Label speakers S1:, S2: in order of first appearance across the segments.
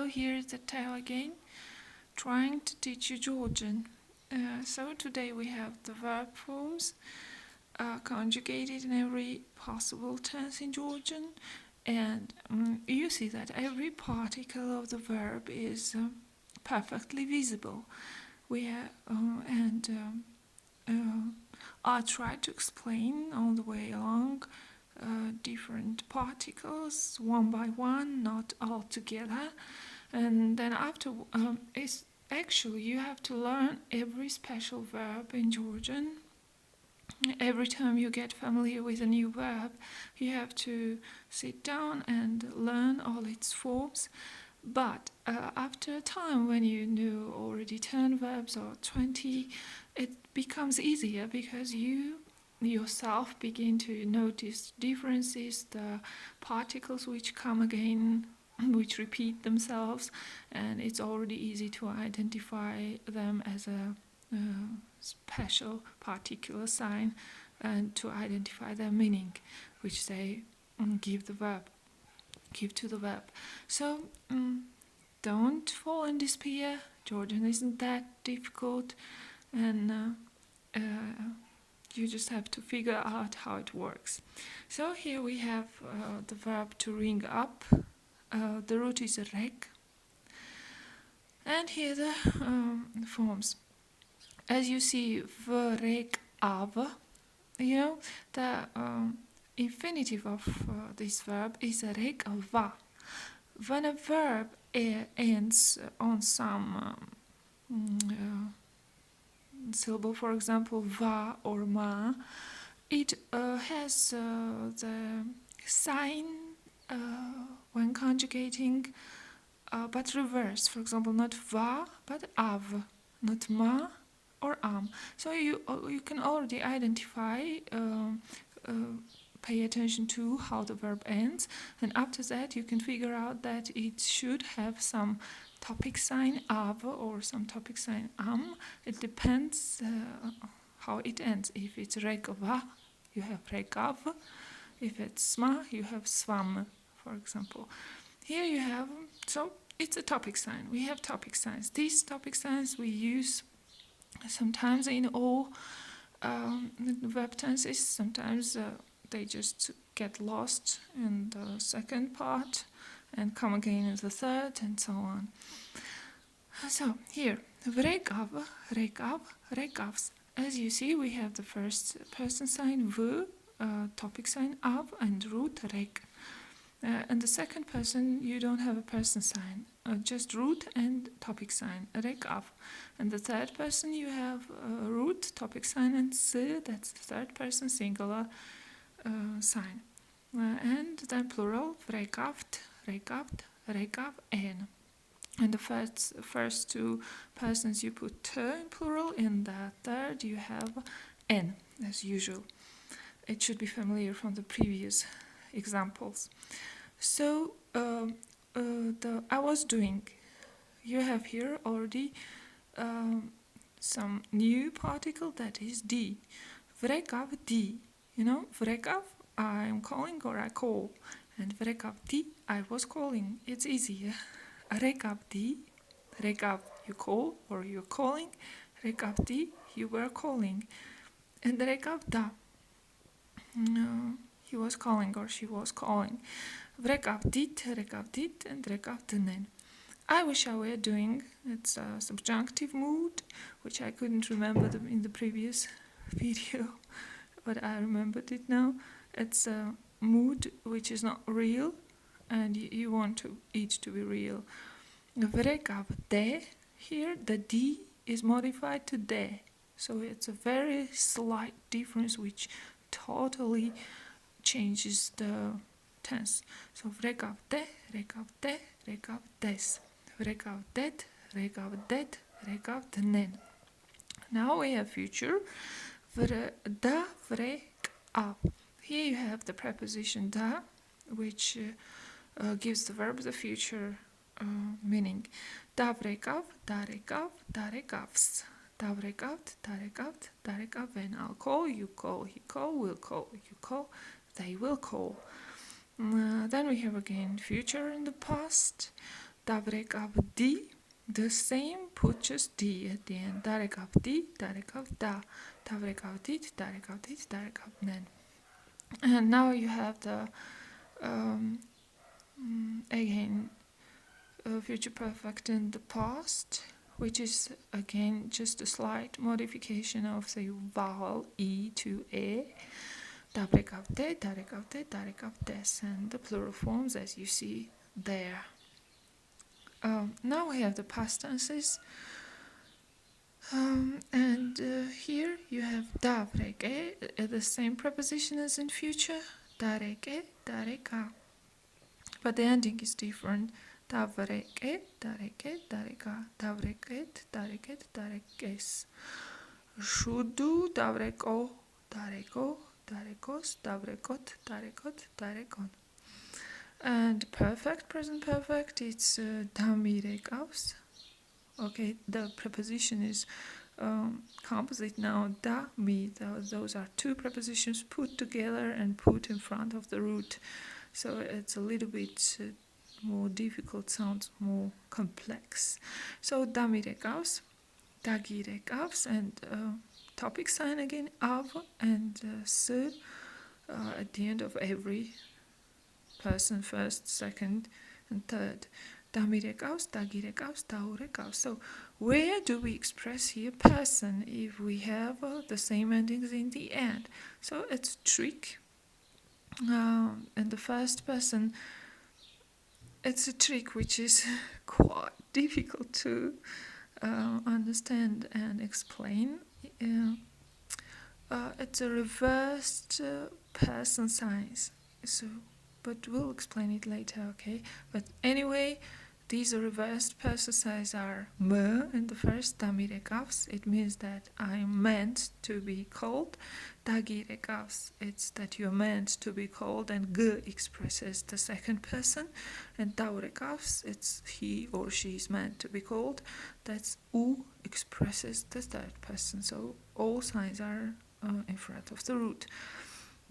S1: Hello, here is the Tao again, trying to teach you Georgian. So today we have the verb forms conjugated in every possible tense in Georgian, and you see that every particle of the verb is perfectly visible. I tried to explain all the way along different particles one by one, not all together. And then after, it's actually you have to learn every special verb in Georgian. Every time you get familiar with a new verb, you have to sit down and learn all its forms. But after a time, when you know already 10 verbs or 20, it becomes easier because you yourself begin to notice differences, the particles which come again, which repeat themselves, and it's already easy to identify them as a special particular sign and to identify their meaning, which they give to the verb. So don't fall in despair. Georgian isn't that difficult, and you just have to figure out how it works. So here we have the verb to ring up. The root is rek, and here the forms. As you see, vrek av, the infinitive of this verb is rek va. When a verb ends on some syllable, for example, va or ma, it has the sign when conjugating, but reversed. For example, not va, but av, not ma or am. So you can already identify, pay attention to how the verb ends, and after that you can figure out that it should have some topic sign av or some topic sign am. It depends how it ends. If it's rekva, you have rekav. If it's sma, you have svam, for example. Here you have, so it's a topic sign. We have topic signs. These topic signs we use sometimes in all verb tenses. Sometimes they just get lost in the second part and come again in the third, and so on. So here, vrekav, rekav, rekavs. As you see, we have the first person sign v, topic sign av, and root rek. And the second person, you don't have a person sign, just root and topic sign, rekav. And the third person, you have root, topic sign, and s, that's the third person singular sign. And then plural, vrekavt, rekavt, rekav, en. And the first two persons you put t in plural, in the third you have n, as usual. It should be familiar from the previous examples. So I was doing, you have here already some new particle, that is d. Vrekav d. Vrekav, I am calling or I call. And vrekav d, I was calling. It's easier. Rekav d, rekav, you call or you're calling. Rekav d, you were calling. And rekav da, he was calling or she was calling. Vrekav dit, and rekav dnen. I wish I were doing, it's a subjunctive mood, which I couldn't remember in the previous video, but I remembered it now. It's a mood which is not real, and you want it to be real. Vrekav de, here the d is modified to de, so it's a very slight difference which totally changes the tense. So vrekav de, rekav de, rekav des. Vrekav det, rekav det, rekav dnen. Now we have future. Da, vrekav. Here you have the preposition da, which gives the verb the future meaning. Da vrekav, da rekav, da rekavs. Da vrekavt, da rekavt, da rekaven. I'll call, you call, he call, will call, you call, they will call. Then we have again future in the past. Davrekavdi, the same, put just D at the end. Darekavdi, darekavda, davrekavdit, darekavdit, darekavnen. And now you have the again future perfect in the past, which is again just a slight modification of the vowel E to E. Davrekavde, darekavde, darekavdes, and the plural forms as you see there. Now we have the past tenses. And here you have davreke, the same preposition as in future, dareke, dareka. But the ending is different. Davreke, dareke, dareka, davreket, dareket, darekes. Shudu, davreko, dareko, darekos, davrekot, darekot, darekon. And perfect, present perfect, it's damirekavs. Okay, the preposition is composite noun da, mi. Those are two prepositions put together and put in front of the root. So it's a little bit more difficult, sounds more complex. So damirekavs, dagirekavs, and topic sign again, av and s at the end of every person, first, second, and third. Damirekavs, dagirekavs, daurekavs. So where do we express here person if we have the same endings in the end? So it's a trick. And the first person, it's a trick which is quite difficult to understand and explain. It's a reversed person signs. So, but we'll explain it later, okay? But anyway, these reversed person signs are me in the first, damirekavs. It means that I'm meant to be called. Dagirekavs, it's that you're meant to be called, and g expresses the second person. And daurekavs, it's he or she is meant to be called. That's u expresses the third person. So all signs are in front of the root.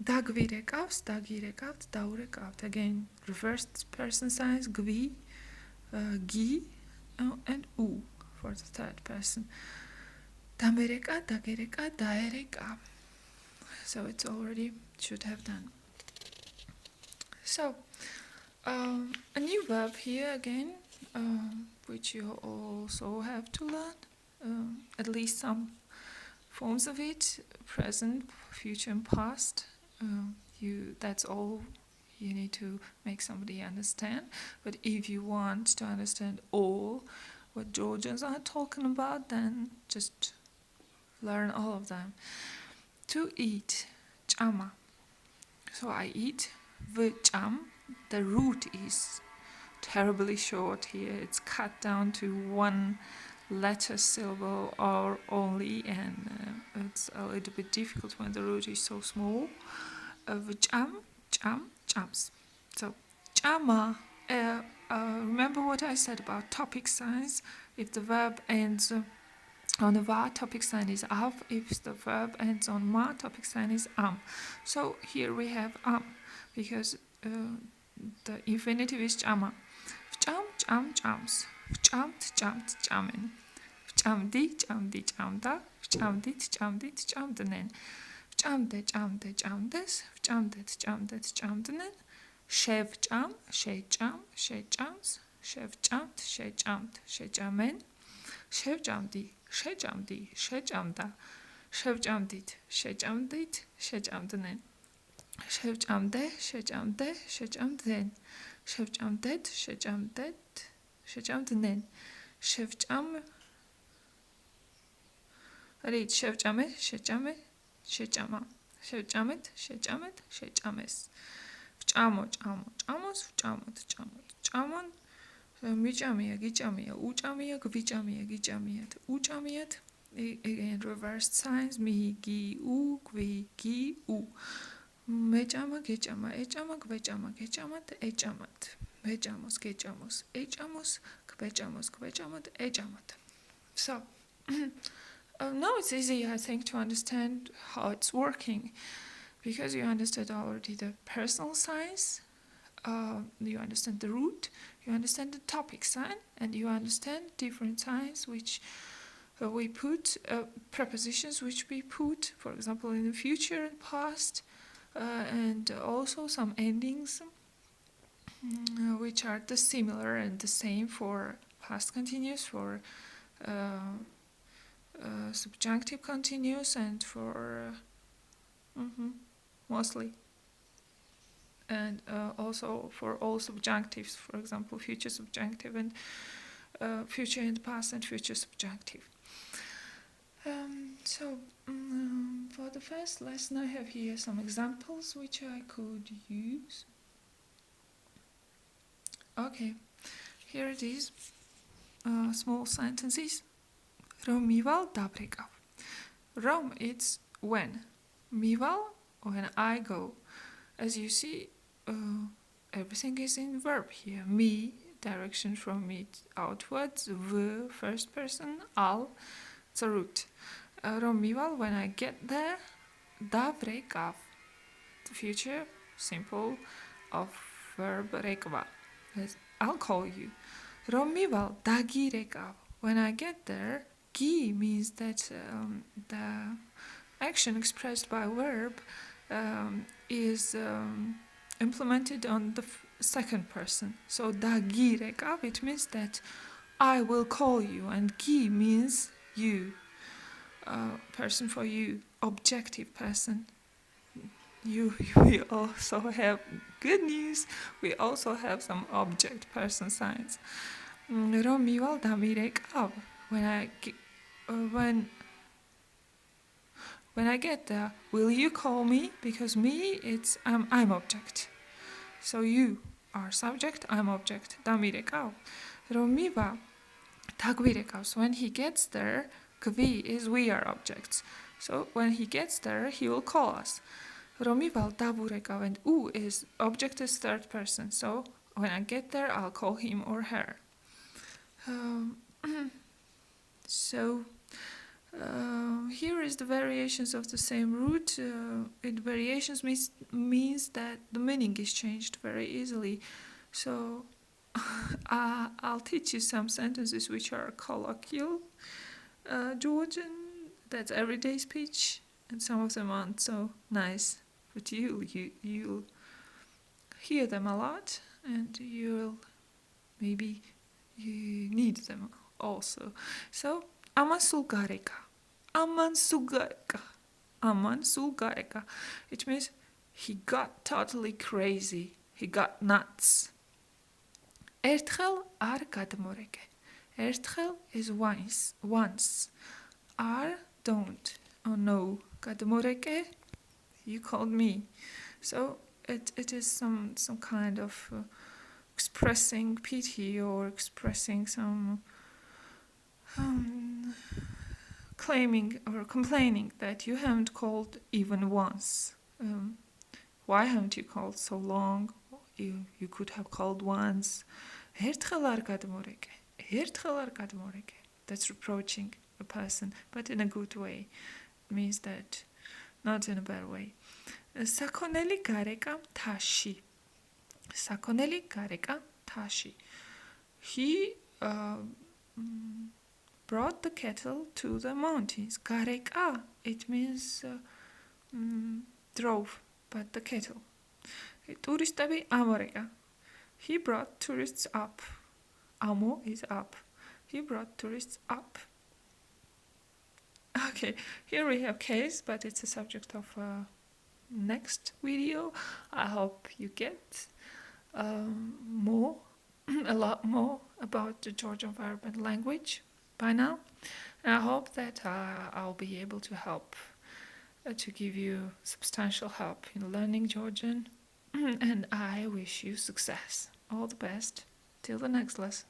S1: Dagvirekavs, dagirekavs, daurekavs. Again, reversed person signs, gvi, gi, and u for the third person. Damereka, dagereka, daereka. So it's already should have done. So a new verb here again, which you also have to learn, at least some forms of it: present, future, and past. That's all you need to make somebody understand. But if you want to understand all what Georgians are talking about, then just learn all of them. To eat, chama. So I eat, vcham. The root is terribly short here. It's cut down to one letter syllable or only, and it's a little bit difficult when the root is so small. Vcham, cham, chams. So chama, remember what I said about topic signs. If the verb ends on a va, topic sign is av. If the verb ends on ma, topic sign is am. So here we have am, because the infinitive is chama. Vcham, cham, chams. Vchamt, chamt, chamen. Vchamdi, chamdi, chamda. Vchamdit, chamdit, chamdanen. Vchamde, chamde, chamdes. Vchamdet, chamdet, chamdanen. Shevcham, shecham, shechams. Shevchamt, shechamt, shechamen. Shevchamdi, shechamdi, shechamda. Shevchamdit, shechamdit, shechamdanen. Shevchamde, shechamde, shechamden. Shevchamdet, shechamdet, shechamdanen. Shevcham. Read shevchame, shechame, shechama. Shevchamet, shechamet, shechames. Vchamo, chamo, chamos, vchamot, chamot, chamon. Mijamia, gijamia, ujamia, gvijamia, gijamiat, ujamiat. Again, reversed signs. Mi, gi, u, gvi, gi, u. Mejama, gejama, ejama, gvejama, gejamat, ejamat. Mejamos, gejamos, ejamos, gvejamos, gvejamat, ejamat. So, now it's easy, I think, to understand how it's working, because you understood already the personal signs. you understand the root, you understand the topic sign, and you understand different signs which we put, prepositions which we put, for example, in the future and past, and also some endings which are the similar and the same for past continuous, for subjunctive continuous, and for mostly, and also for all subjunctives, for example, future subjunctive and future and past and future subjunctive. For the first lesson, I have here some examples which I could use. Okay, here it is. Small sentences. Რომ მივალ დაბრეკავ. Რომ, it's when. მივალ, when I go. As you see, everything is in verb here. Me, direction from me outwards. V, first person. Al, it's a root. Რომ მივალ, when I get there. დავრეკავ, the future simple of verb რეკვა. I'll call you. რომ მივალ, დაგირეკავ, when I get there. Gi means that the action expressed by verb is implemented on the second person. So dagirekav, it means that I will call you, and gi means you, person for you, objective person. We also have good news. We also have some object person signs. რომ მივალ დამირეკავ, when I get there, will you call me? Because me, it's I'm object. So you are subject, I'm object. დამირეკავ. რომ მივა, დაგვირეკავს. When he gets there, kvi is we are objects. So when he gets there, he will call us. რომ მივალ, დავურეკავ, and u is object is third person. So when I get there, I'll call him or her. Here is the variations of the same root. Variations means that the meaning is changed very easily. So I'll teach you some sentences which are colloquial Georgian, that's everyday speech, and some of them aren't so nice, but you'll hear them a lot, and maybe you need them also. So, aman sulgareka. It means he got totally crazy. He got nuts. Ertxel ar gadmoreke. Ertxel is once. Ar, don't. Oh no. Gadmoreke, you called me. So it is some kind of expressing pity or expressing some claiming or complaining that you haven't called even once. Why haven't you called so long? You could have called once. Ertxel ar gadmoreke. Ertxel ar gadmoreke. That's reproaching a person, but in a good way. It means that, not in a bad way. Sakoneli gareka tashi. Sakoneli gareka tashi. He brought the kettle to the mountains. Gareka, it means drove, but the kettle. Turistabi amoreka. He brought tourists up. Amo is up. He brought tourists up. Okay, here we have case, but it's a subject of next video. I hope you get a lot more about the Georgian verb and language by now. And I hope that I'll be able to help, to give you substantial help in learning Georgian. And I wish you success. All the best. Till the next lesson.